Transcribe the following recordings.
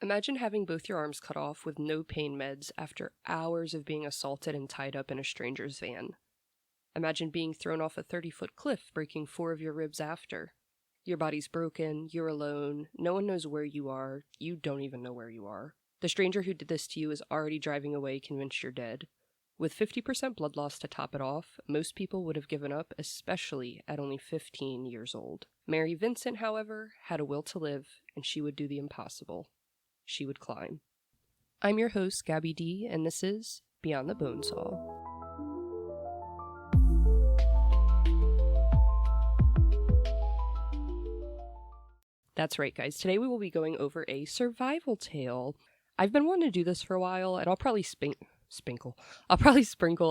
Imagine having both your arms cut off with no pain meds after hours of being assaulted and tied up in a stranger's van. Imagine being thrown off a 30-foot cliff, breaking 4 of your ribs after. Your body's broken, you're alone, no one knows where you are, you don't even know where you are. The stranger who did this to you is already driving away convinced you're dead. With 50% blood loss to top it off, most people would have given up, especially at only 15 years old. Mary Vincent, however, had a will to live, and she would do the impossible. She would climb. I'm your host, Gabby D, and this is Beyond the Bonesaw. That's right, guys. Today we will be going over a survival tale. I've been wanting to do this for a while, and I'll probably sprinkle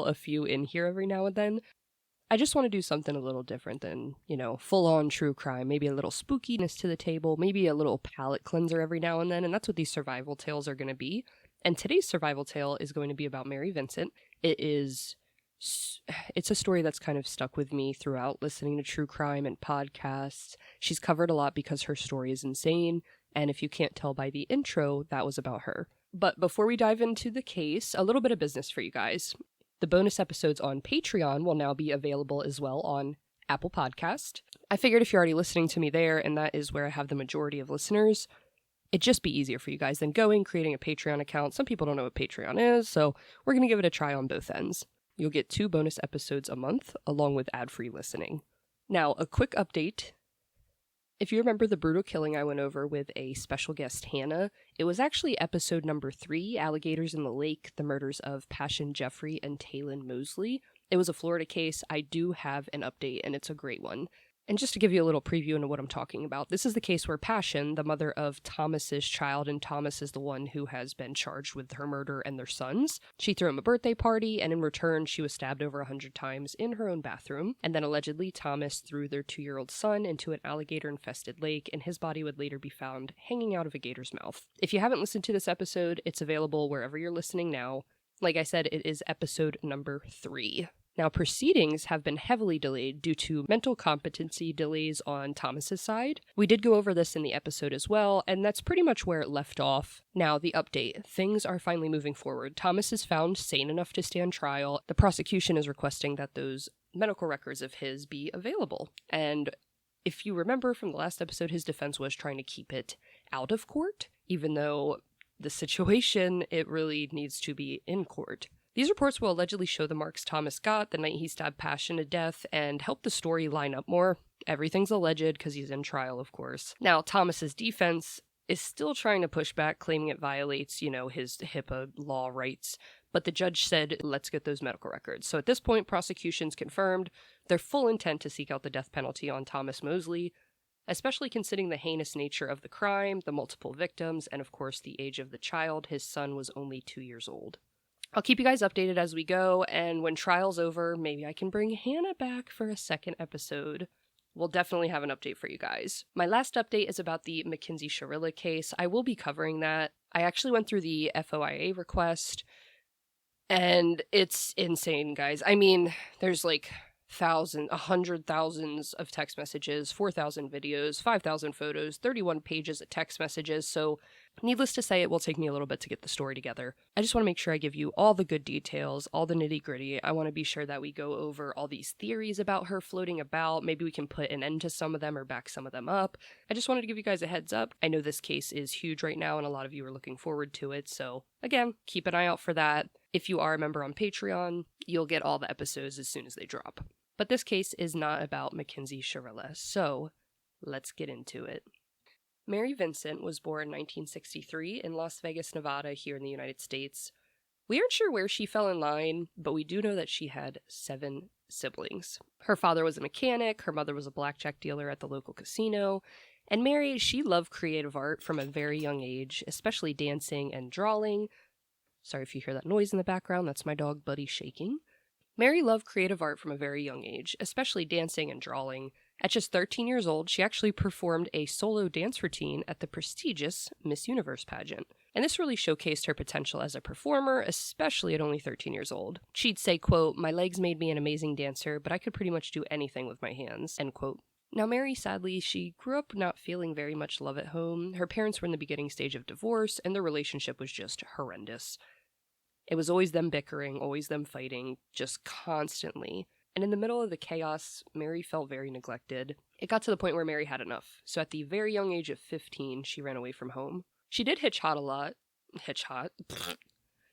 a few in here every now and then. I just want to do something a little different than, full-on true crime. Maybe a little spookiness to the table, maybe a little palate cleanser every now and then, and that's what these survival tales are going to be. And today's survival tale is going to be about Mary Vincent. It's a story that's kind of stuck with me throughout listening to true crime and podcasts. She's covered a lot because her story is insane, and if you can't tell by the intro, that was about her. But before we dive into the case, a little bit of business for you guys. The bonus episodes on Patreon will now be available as well on Apple Podcast. I figured if you're already listening to me there, and that is where I have the majority of listeners, it'd just be easier for you guys than creating a Patreon account. Some people don't know what Patreon is, so we're going to give it a try on both ends. You'll get 2 bonus episodes a month, along with ad-free listening. Now, a quick update. If you remember the brutal killing I went over with a special guest, Hannah, it was actually episode number 3, Alligators in the Lake, the murders of Passion Jeffrey and Taylon Mosley. It was a Florida case. I do have an update, and it's a great one. And just to give you a little preview into what I'm talking about, this is the case where Passion, the mother of Thomas's child, and Thomas is the one who has been charged with her murder and their sons. She threw him a birthday party, and in return, she was stabbed over 100 times in her own bathroom. And then allegedly, Thomas threw their 2-year-old son into an alligator-infested lake, and his body would later be found hanging out of a gator's mouth. If you haven't listened to this episode, it's available wherever you're listening now. Like I said, it is episode number 3. Now, proceedings have been heavily delayed due to mental competency delays on Thomas's side. We did go over this in the episode as well, and that's pretty much where it left off. Now, the update. Things are finally moving forward. Thomas is found sane enough to stand trial. The prosecution is requesting that those medical records of his be available. And if you remember from the last episode, his defense was trying to keep it out of court, even though the situation, it really needs to be in court. These reports will allegedly show the marks Thomas got the night he stabbed Passion to death and help the story line up more. Everything's alleged because he's in trial, of course. Now, Thomas's defense is still trying to push back, claiming it violates, his HIPAA law rights. But the judge said, let's get those medical records. So at this point, prosecution's confirmed their full intent to seek out the death penalty on Thomas Mosley, especially considering the heinous nature of the crime, the multiple victims, and of course the age of the child. His son was only 2 years old. I'll keep you guys updated as we go, and when trial's over, maybe I can bring Hannah back for a second episode. We'll definitely have an update for you guys. My last update is about the Mackenzie Sharilla case. I will be covering that. I actually went through the FOIA request, and it's insane, guys. I mean, there's like 100,000 of text messages, 4,000 videos, 5,000 photos, 31 pages of text messages, so needless to say, it will take me a little bit to get the story together. I just want to make sure I give you all the good details, all the nitty-gritty. I want to be sure that we go over all these theories about her floating about. Maybe we can put an end to some of them or back some of them up. I just wanted to give you guys a heads up. I know this case is huge right now, and a lot of you are looking forward to it, so again, keep an eye out for that. If you are a member on Patreon, you'll get all the episodes as soon as they drop. But this case is not about Mackenzie Sharilla, so let's get into it. Mary Vincent was born in 1963 in Las Vegas, Nevada, here in the United States. We aren't sure where she fell in line, but we do know that she had 7 siblings. Her father was a mechanic, her mother was a blackjack dealer at the local casino, and Mary, she loved creative art from a very young age, especially dancing and drawing. Sorry if you hear that noise in the background, that's my dog Buddy shaking. Mary loved creative art from a very young age, especially dancing and drawing. At just 13 years old, she actually performed a solo dance routine at the prestigious Miss Universe pageant. And this really showcased her potential as a performer, especially at only 13 years old. She'd say, quote, "My legs made me an amazing dancer, but I could pretty much do anything with my hands," end quote. Now, Mary, sadly, she grew up not feeling very much love at home. Her parents were in the beginning stage of divorce, and their relationship was just horrendous. It was always them bickering, always them fighting, just constantly. And in the middle of the chaos, Mary felt very neglected. It got to the point where Mary had enough. So at the very young age of 15, she ran away from home. She did hitchhike a lot.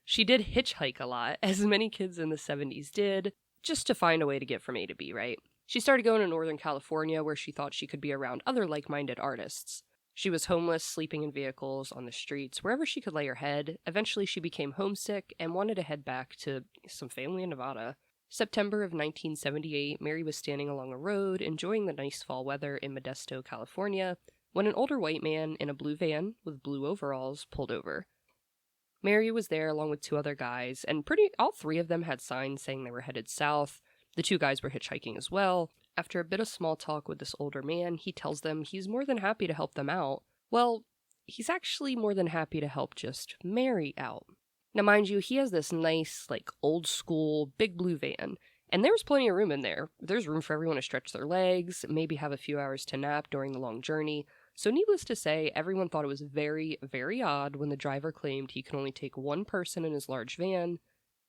She did hitchhike a lot, as many kids in the 70s did, just to find a way to get from A to B, right? She started going to Northern California, where she thought she could be around other like-minded artists. She was homeless, sleeping in vehicles, on the streets, wherever she could lay her head. Eventually, she became homesick and wanted to head back to some family in Nevada. September of 1978, Mary was standing along a road, enjoying the nice fall weather in Modesto, California, when an older white man in a blue van with blue overalls pulled over. Mary was there along with two other guys, and all three of them had signs saying they were headed south. The two guys were hitchhiking as well. After a bit of small talk with this older man, he tells them he's more than happy to help them out. Well, he's actually more than happy to help just Mary out. Now, mind you, he has this nice, old school, big blue van, and there was plenty of room in there. There's room for everyone to stretch their legs, maybe have a few hours to nap during the long journey. So needless to say, everyone thought it was very, very odd when the driver claimed he could only take one person in his large van,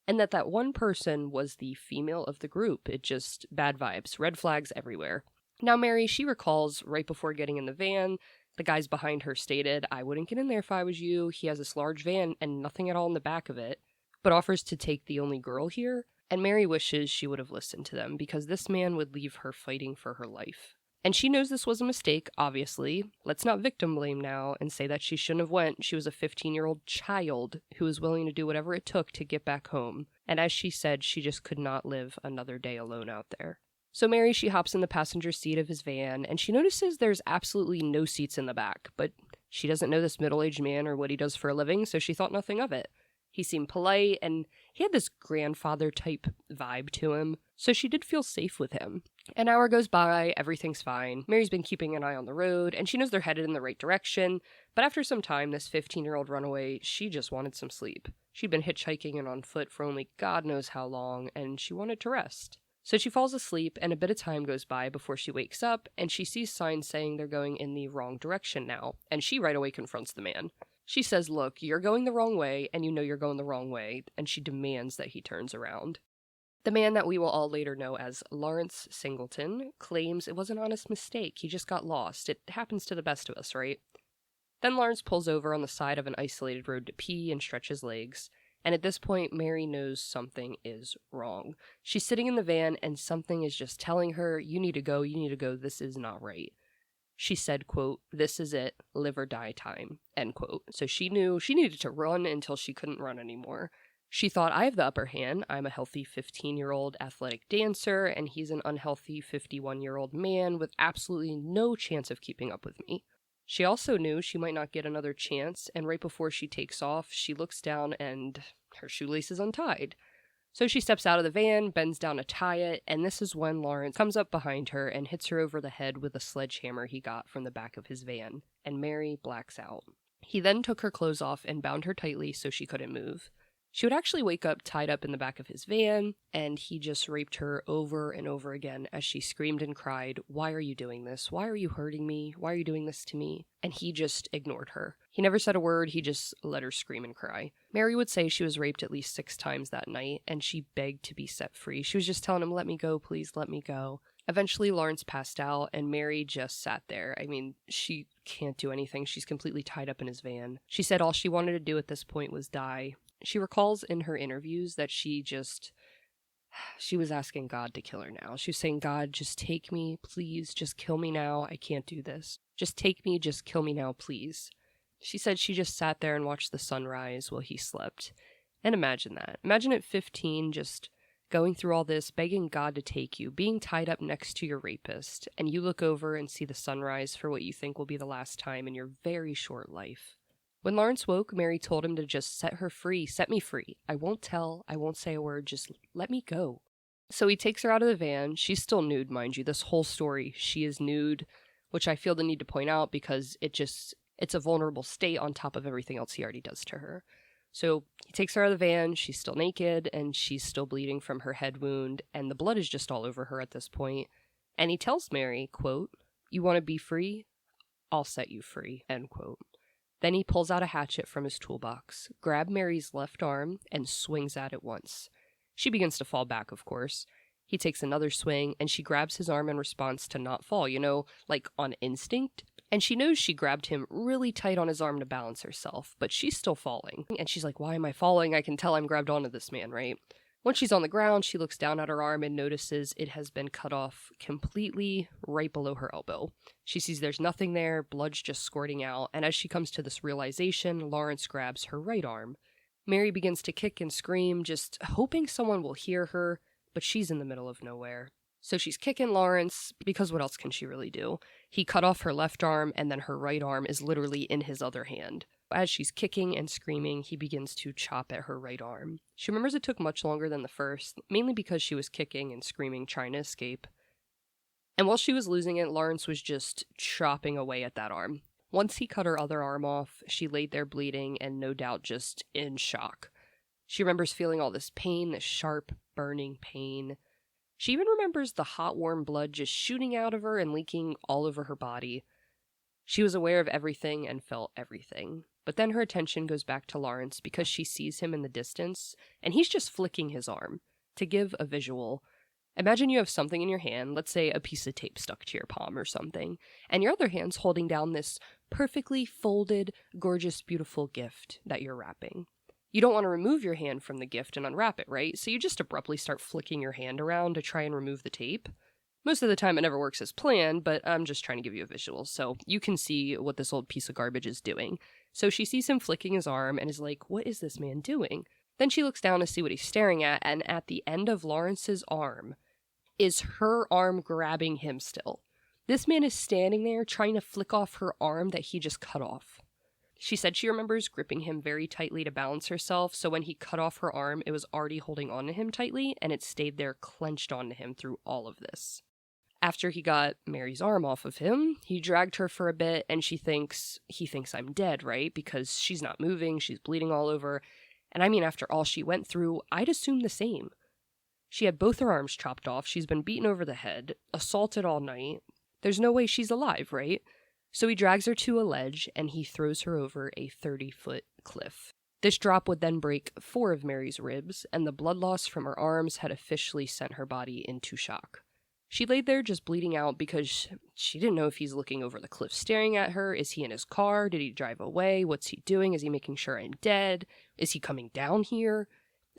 and that one person was the female of the group. It just, bad vibes, red flags everywhere. Now, Mary, she recalls right before getting in the van, the guys behind her stated, "I wouldn't get in there if I was you. He has this large van and nothing at all in the back of it," but offers to take the only girl here. And Mary wishes she would have listened to them, because this man would leave her fighting for her life. And she knows this was a mistake, obviously. Let's not victim blame now and say that she shouldn't have went. She was a 15-year-old child who was willing to do whatever it took to get back home. And as she said, she just could not live another day alone out there. So Mary, she hops in the passenger seat of his van, and she notices there's absolutely no seats in the back. But she doesn't know this middle-aged man or what he does for a living, so she thought nothing of it. He seemed polite, and he had this grandfather-type vibe to him, so she did feel safe with him. An hour goes by, everything's fine. Mary's been keeping an eye on the road, and she knows they're headed in the right direction, but after some time, this 15-year-old runaway, she just wanted some sleep. She'd been hitchhiking and on foot for only God knows how long, and she wanted to rest. So she falls asleep, and a bit of time goes by before she wakes up, and she sees signs saying they're going in the wrong direction now, and she right away confronts the man. She says, "Look, you're going the wrong way, and you know you're going the wrong way," and she demands that he turns around. The man that we will all later know as Lawrence Singleton claims it was an honest mistake. He just got lost. It happens to the best of us, right? Then Lawrence pulls over on the side of an isolated road to pee and stretch his legs. And at this point, Mary knows something is wrong. She's sitting in the van, and something is just telling her, you need to go, this is not right. She said, quote, "This is it, live or die time," end quote. So she knew she needed to run until she couldn't run anymore. She thought, I have the upper hand. I'm a healthy 15-year-old athletic dancer, and he's an unhealthy 51-year-old man with absolutely no chance of keeping up with me. She also knew she might not get another chance, and right before she takes off, she looks down and her shoelace is untied. So she steps out of the van, bends down to tie it, and this is when Lawrence comes up behind her and hits her over the head with a sledgehammer he got from the back of his van, and Mary blacks out. He then took her clothes off and bound her tightly so she couldn't move. She would actually wake up tied up in the back of his van, and he just raped her over and over again as she screamed and cried, "Why are you doing this? Why are you hurting me? Why are you doing this to me?" And he just ignored her. He never said a word, he just let her scream and cry. Mary would say she was raped at least 6 times that night, and she begged to be set free. She was just telling him, "Let me go, please, let me go." Eventually, Lawrence passed out, and Mary just sat there. I mean, she can't do anything. She's completely tied up in his van. She said all she wanted to do at this point was die. She recalls in her interviews that she was asking God to kill her now. She was saying, "God, just take me, please, just kill me now. I can't do this. Just take me, just kill me now, please." She said she just sat there and watched the sunrise while he slept. And imagine that. Imagine at 15, just going through all this, begging God to take you, being tied up next to your rapist, and you look over and see the sunrise for what you think will be the last time in your very short life. When Lawrence woke, Mary told him to just set her free, set me free. I won't tell, I won't say a word, just let me go. So he takes her out of the van. She's still nude, mind you. This whole story, she is nude, which I feel the need to point out because it's a vulnerable state on top of everything else he already does to her. So he takes her out of the van, she's still naked, and she's still bleeding from her head wound, and the blood is just all over her at this point. And he tells Mary, quote, You want to be free? I'll set you free, end quote. Then he pulls out a hatchet from his toolbox, grabs Mary's left arm, and swings at it once. She begins to fall back, of course. He takes another swing, and she grabs his arm in response to not fall, like on instinct. And she knows she grabbed him really tight on his arm to balance herself, but she's still falling. And she's like, why am I falling? I can tell I'm grabbed onto this man, right? Once she's on the ground, she looks down at her arm and notices it has been cut off completely right below her elbow. She sees there's nothing there, blood's just squirting out, and as she comes to this realization, Lawrence grabs her right arm. Mary begins to kick and scream, just hoping someone will hear her, but she's in the middle of nowhere. So she's kicking Lawrence, because what else can she really do? He cut off her left arm, and then her right arm is literally in his other hand. As she's kicking and screaming, he begins to chop at her right arm. She remembers it took much longer than the first, mainly because she was kicking and screaming, trying to escape. And while she was losing it, Lawrence was just chopping away at that arm. Once he cut her other arm off, she laid there bleeding and no doubt just in shock. She remembers feeling all this pain, this sharp, burning pain. She even remembers the hot, warm blood just shooting out of her and leaking all over her body. She was aware of everything and felt everything. But then her attention goes back to Lawrence because she sees him in the distance, and he's just flicking his arm. To give a visual, imagine you have something in your hand, let's say a piece of tape stuck to your palm or something, and your other hand's holding down this perfectly folded, gorgeous, beautiful gift that you're wrapping. You don't want to remove your hand from the gift and unwrap it, right? So you just abruptly start flicking your hand around to try and remove the tape. Most of the time it never works as planned, but I'm just trying to give you a visual so you can see what this old piece of garbage is doing. So she sees him flicking his arm and is like, what is this man doing? Then she looks down to see what he's staring at, and at the end of Lawrence's arm is her arm grabbing him still. This man is standing there trying to flick off her arm that he just cut off. She said she remembers gripping him very tightly to balance herself, so when he cut off her arm, it was already holding onto him tightly, and it stayed there clenched onto him through all of this. After he got Mary's arm off of him, he dragged her for a bit, and he thinks I'm dead, right? Because she's not moving, she's bleeding all over. And I mean, after all she went through, I'd assume the same. She had both her arms chopped off, she's been beaten over the head, assaulted all night. There's no way she's alive, right? So he drags her to a ledge, and he throws her over a 30-foot cliff. This drop would then break 4 of Mary's ribs, and the blood loss from her arms had officially sent her body into shock. She laid there just bleeding out because she didn't know if he's looking over the cliff staring at her. Is he in his car? Did he drive away? What's he doing? Is he making sure I'm dead? Is he coming down here?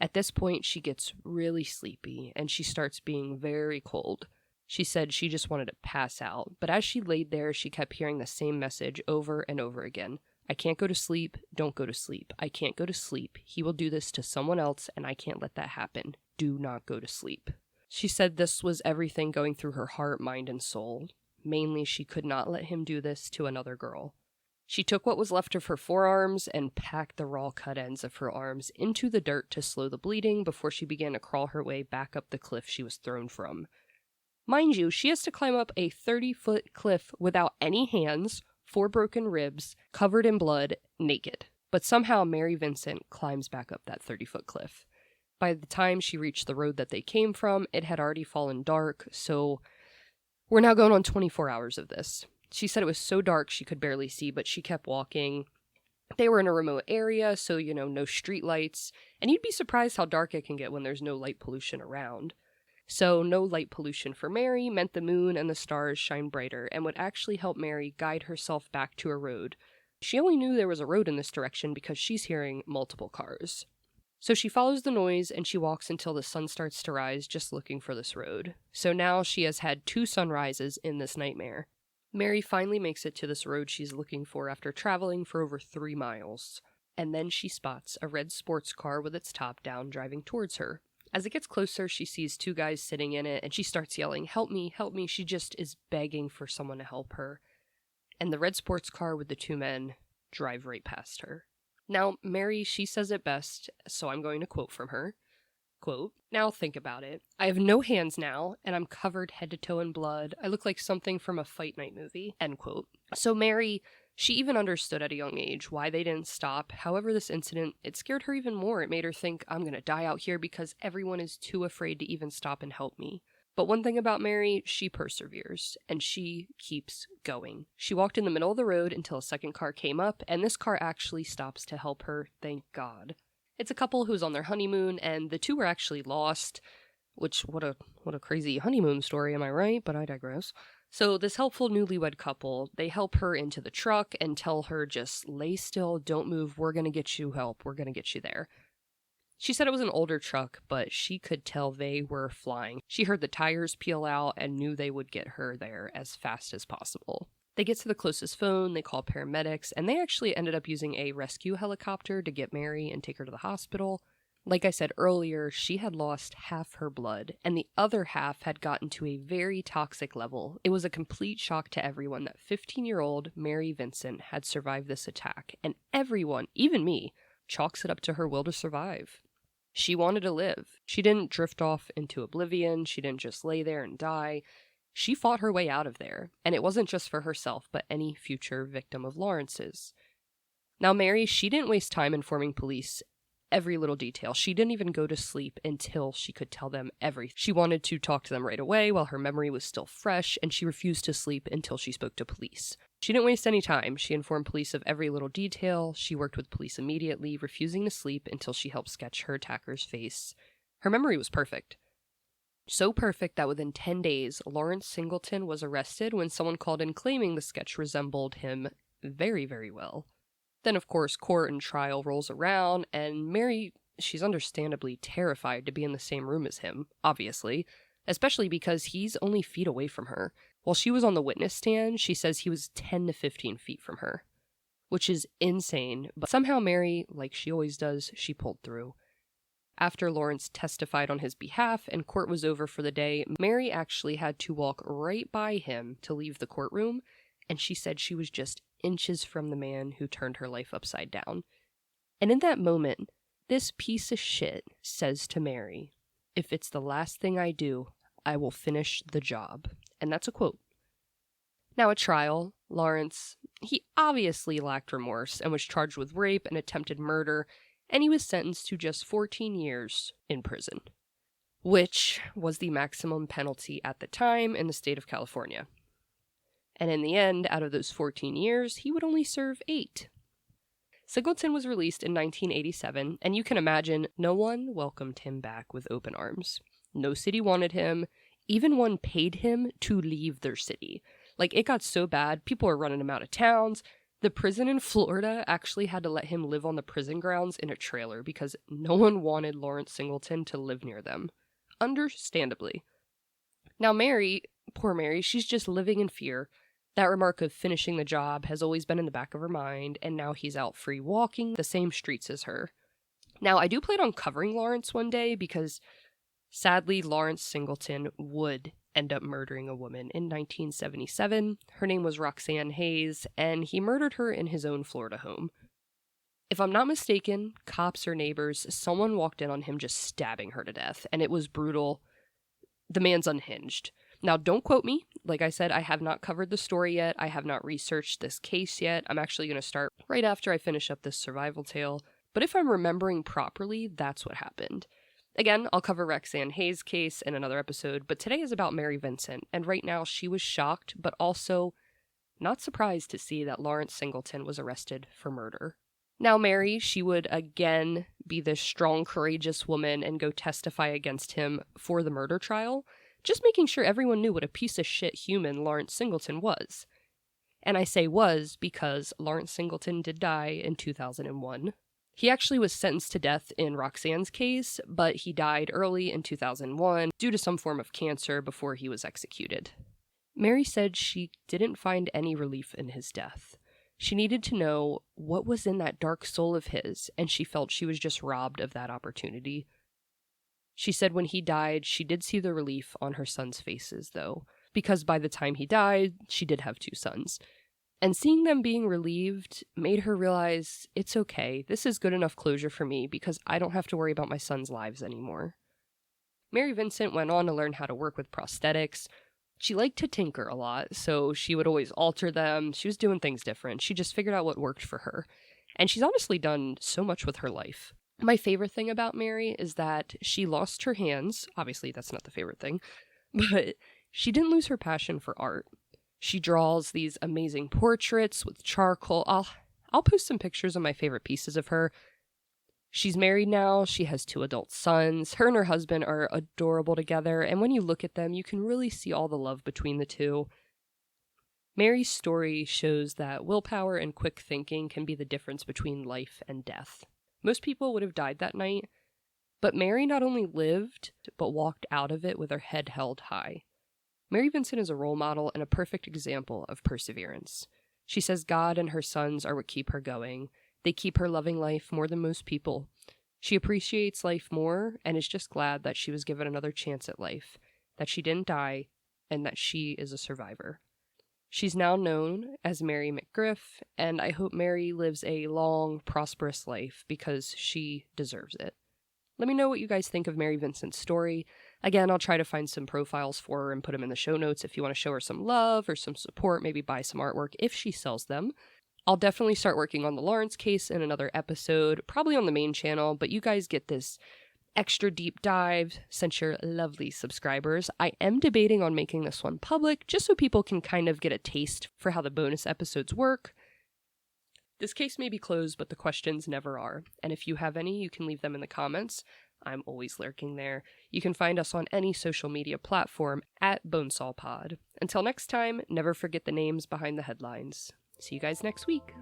At this point, she gets really sleepy, and she starts being very cold. She said she just wanted to pass out, but as she laid there, she kept hearing the same message over and over again. I can't go to sleep. Don't go to sleep. I can't go to sleep. He will do this to someone else, and I can't let that happen. Do not go to sleep. She said this was everything going through her heart, mind, and soul. Mainly, she could not let him do this to another girl. She took what was left of her forearms and packed the raw cut ends of her arms into the dirt to slow the bleeding before she began to crawl her way back up the cliff she was thrown from. Mind you, she has to climb up a 30-foot cliff without any hands, 4 broken ribs, covered in blood, naked. But somehow Mary Vincent climbs back up that 30-foot cliff. By the time she reached the road that they came from, it had already fallen dark, so we're now going on 24 hours of this. She said it was so dark she could barely see, but she kept walking. They were in a remote area, so, no street lights, and you'd be surprised how dark it can get when there's no light pollution around. So no light pollution for Mary meant the moon and the stars shine brighter and would actually help Mary guide herself back to a road. She only knew there was a road in this direction because she's hearing multiple cars. So she follows the noise and she walks until the sun starts to rise, just looking for this road. So now she has had 2 sunrises in this nightmare. Mary finally makes it to this road she's looking for after traveling for over 3 miles. And then she spots a red sports car with its top down driving towards her. As it gets closer, she sees 2 guys sitting in it and she starts yelling, help me, help me. She just is begging for someone to help her. And the red sports car with the 2 men drive right past her. Now, Mary, she says it best, so I'm going to quote from her. Quote, now think about it. I have no hands now, and I'm covered head to toe in blood. I look like something from a Fight Night movie. End quote. So Mary, she even understood at a young age why they didn't stop. However, this incident, it scared her even more. It made her think, I'm going to die out here because everyone is too afraid to even stop and help me. But one thing about Mary, she perseveres, and she keeps going. She walked in the middle of the road until a second car came up, and this car actually stops to help her, thank God. It's a couple who's on their honeymoon, and the two were actually lost, which, what a crazy honeymoon story, am I right? But I digress. So this helpful newlywed couple, they help her into the truck and tell her, just lay still, don't move, we're gonna get you help, we're gonna get you there. She said it was an older truck, but she could tell they were flying. She heard the tires peel out and knew they would get her there as fast as possible. They get to the closest phone, they call paramedics, and they actually ended up using a rescue helicopter to get Mary and take her to the hospital. Like I said earlier, she had lost half her blood, and the other half had gotten to a very toxic level. It was a complete shock to everyone that 15-year-old Mary Vincent had survived this attack, and everyone, even me, chalks it up to her will to survive. She wanted to live. She didn't drift off into oblivion. She didn't just lay there and die. She fought her way out of there, and it wasn't just for herself, but any future victim of Lawrence's. Now, Mary, she didn't waste time informing police every little detail. She didn't even go to sleep until she could tell them everything. She wanted to talk to them right away while her memory was still fresh, and she refused to sleep until she spoke to police. She didn't waste any time. She informed police of every little detail. She worked with police immediately, refusing to sleep until she helped sketch her attacker's face. Her memory was perfect. So perfect that within 10 days, Lawrence Singleton was arrested when someone called in claiming the sketch resembled him very, very well. Then, of course, court and trial rolls around, and Mary, she's understandably terrified to be in the same room as him, obviously, especially because he's only feet away from her. While she was on the witness stand, she says he was 10 to 15 feet from her, which is insane, but somehow Mary, like she always does, she pulled through. After Lawrence testified on his behalf and court was over for the day, Mary actually had to walk right by him to leave the courtroom, and she said she was just inches from the man who turned her life upside down. And in that moment, this piece of shit says to Mary, "If it's the last thing I do, I will finish the job." And that's a quote. Now at trial, Lawrence, he obviously lacked remorse and was charged with rape and attempted murder, and he was sentenced to just 14 years in prison, which was the maximum penalty at the time in the state of California. And in the end, out of those 14 years, he would only serve 8. Singleton was released in 1987, and you can imagine no one welcomed him back with open arms. No city wanted him. Even one paid him to leave their city. Like, it got so bad, people were running him out of towns. The prison in Florida actually had to let him live on the prison grounds in a trailer because no one wanted Lawrence Singleton to live near them. Understandably. Now Mary, poor Mary, she's just living in fear. That remark of finishing the job has always been in the back of her mind, and now he's out free walking the same streets as her. Now, I do plan on covering Lawrence one day because, sadly, Lawrence Singleton would end up murdering a woman in 1977. Her name was Roxanne Hayes, and he murdered her in his own Florida home. If I'm not mistaken, cops or neighbors, someone walked in on him just stabbing her to death, and it was brutal. The man's unhinged. Now, don't quote me. Like I said, I have not covered the story yet. I have not researched this case yet. I'm actually going to start right after I finish up this survival tale. But if I'm remembering properly, that's what happened. Again, I'll cover Roxanne Hayes' case in another episode, but today is about Mary Vincent, and right now she was shocked, but also not surprised to see that Lawrence Singleton was arrested for murder. Now Mary, she would again be this strong, courageous woman and go testify against him for the murder trial, just making sure everyone knew what a piece of shit human Lawrence Singleton was. And I say was because Lawrence Singleton did die in 2001. He actually was sentenced to death in Roxanne's case, but he died early in 2001 due to some form of cancer before he was executed. Mary said she didn't find any relief in his death. She needed to know what was in that dark soul of his, and she felt she was just robbed of that opportunity. She said when he died, she did see the relief on her sons' faces, though, because by the time he died, she did have 2 sons. And seeing them being relieved made her realize, it's okay, this is good enough closure for me because I don't have to worry about my sons' lives anymore. Mary Vincent went on to learn how to work with prosthetics. She liked to tinker a lot, so she would always alter them. She was doing things different. She just figured out what worked for her. And she's honestly done so much with her life. My favorite thing about Mary is that she lost her hands. Obviously, that's not the favorite thing. But she didn't lose her passion for art. She draws these amazing portraits with charcoal. I'll post some pictures of my favorite pieces of her. She's married now. She has 2 adult sons. Her and her husband are adorable together, and when you look at them, you can really see all the love between the two. Mary's story shows that willpower and quick thinking can be the difference between life and death. Most people would have died that night, but Mary not only lived, but walked out of it with her head held high. Mary Vincent is a role model and a perfect example of perseverance. She says God and her sons are what keep her going. They keep her loving life more than most people. She appreciates life more and is just glad that she was given another chance at life, that she didn't die, and that she is a survivor. She's now known as Mary McGriff, and I hope Mary lives a long, prosperous life because she deserves it. Let me know what you guys think of Mary Vincent's story. Again, I'll try to find some profiles for her and put them in the show notes if you want to show her some love or some support, maybe buy some artwork if she sells them. I'll definitely start working on the Lawrence case in another episode, probably on the main channel, but you guys get this extra deep dive since you're lovely subscribers. I am debating on making this one public just so people can kind of get a taste for how the bonus episodes work. This case may be closed, but the questions never are. And if you have any, you can leave them in the comments. I'm always lurking there. You can find us on any social media platform at BonesawPod. Until next time, never forget the names behind the headlines. See you guys next week.